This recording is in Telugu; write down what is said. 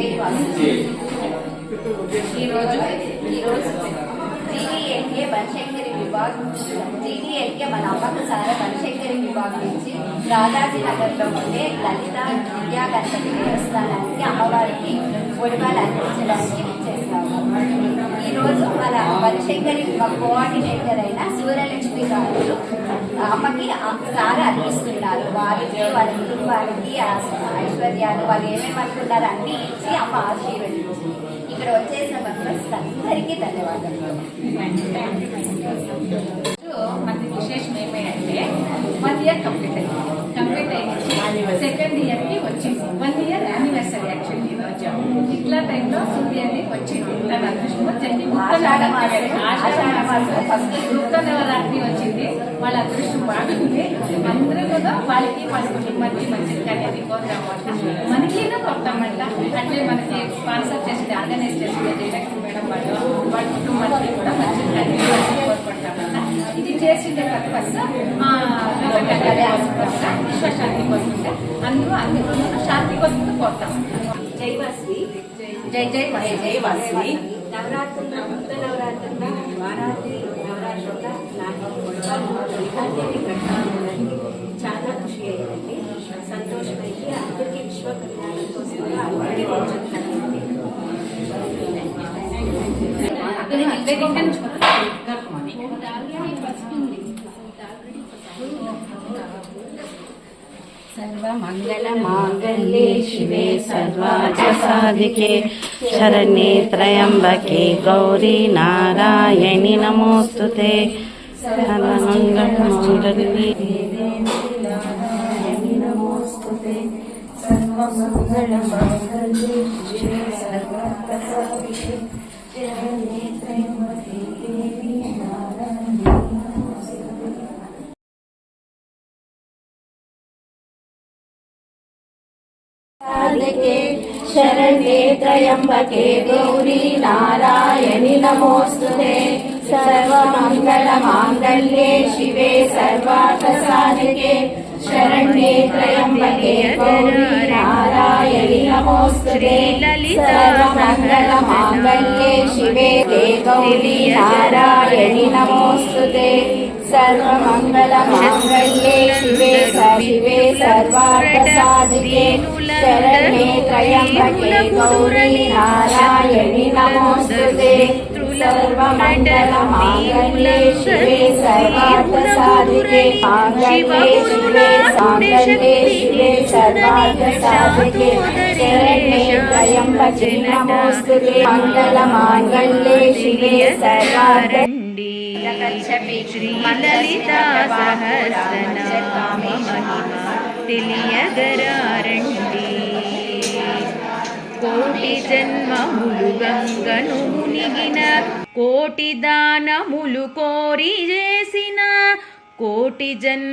ఈరోజు జీడీఎల్కే బనశంకరి విభాగం జీడీఎల్కే మన అమ్మకు సారా బనశంకరి విభాగం నుంచి రాజాజీ నగర్లో ఉండే లలిత విద్యా గణపతి దేవస్థానానికి అమ్మవారికి ఒడివాళ్ళు అందించడానికి చేస్తాము. ఈరోజు మన బనశంకరి కోఆర్డినేటర్ అయిన సూర్యలక్ష్మి గారు అమ్మకి సారా అందిస్తున్నారు. వారికి వాళ్ళ కుటుంబానికి ఐశ్వర్యాలు వాళ్ళు ఏమేమి అనుకున్నారు అన్ని ఇచ్చి అమ్మ ఆశీర్వదించి ఇక్కడ వచ్చేసిన భక్తులకు అందరికీ ధన్యవాదాలు. మనకి విశేషం ఏమైందంటే 1 year కంప్లీట్ అయింది. సెకండ్ ఇయర్కి వచ్చింది. 1 year యానివర్సరీ యాక్చువల్లీ ఇట్లా టైంలో సూర్యాన్ని వచ్చింది. తన అదృష్టం జరిగి గుప్త నవరాత్రి వచ్చింది. వాళ్ళ అదృష్టం బాగుంది. అందరూ కూడా వాళ్ళకి వాళ్ళ కుటుంబానికి మంచిది అనేది కోరుతామంట. మనకినా కొడతామంట. అట్లే మనకి స్పాన్సర్ చేసింది ఆర్గనైజ్ చేసింది జయలక్ష్మి మేడం వాళ్ళు వాళ్ళ కుటుంబానికి కూడా మంచిది అనేది కోరుకుంటామంట. ఇది చేసిండే పర్పస్ విశ్వశాంతి కోరుకుంటే అందరూ అన్ని రోజులు శాంతి కోసం కోరుతాం. జైవాసి జై జై జైవాసి నవరాత్రుల కొత్త నవరాత్రుల వారాత్రి నవరాత్రుల చాలా ఖుషి అయ్యిందండి. సంతోషమైంది. అందరికీ విశ్వ కళ్యాణం కోసం అందరికీ కొంచెం सर्वमंगलमांगल्ये शिवे सर्वार्थसाधिके शरण्ये त्र्यंबके गौरी नारायणि नमोस्तुते. सर्वमंगलमांगल्ये नमोस्तुते. सर्वमंगलमांगल्ये शिवे सर्वार्थसाधिके शरण्ये त्र्यंबके गौरी नारायणि शरण्ये त्र्यंबके गौरी नारायणि नमोस्तुते. सर्वमंगलमांगल्ये शिवे सर्वार्थसाधिके शरण्ये त्र्यंबके गौरी नारायणि नमोस्तुते. सर्वमंगलमांगल्ये शिवे गौरी नारायणि नमोस्तुते. सर्वमंगलमांगल्ये शिवे सर्वार्थसाधिके शरण्ये त्र्यंबके गौरी नारायणि नमोस्तुते. सर्वमंगलमांगल्ये शिवे सर्वार्थसाधिके मांगल्ये शिवे सर्वार्थसाधिके शरण्ये त्र्यंबके नमोस्तुते. मंगलमांगल्ये शिवे सर्वार्थसाधिके శ్రీలలితా సహస్రనామ మహిమ తెలియగరారండి. కోటి జన్మములు గంగను మునిగిన కోటి దానములు కోరి చేసిన కోటి జన్మ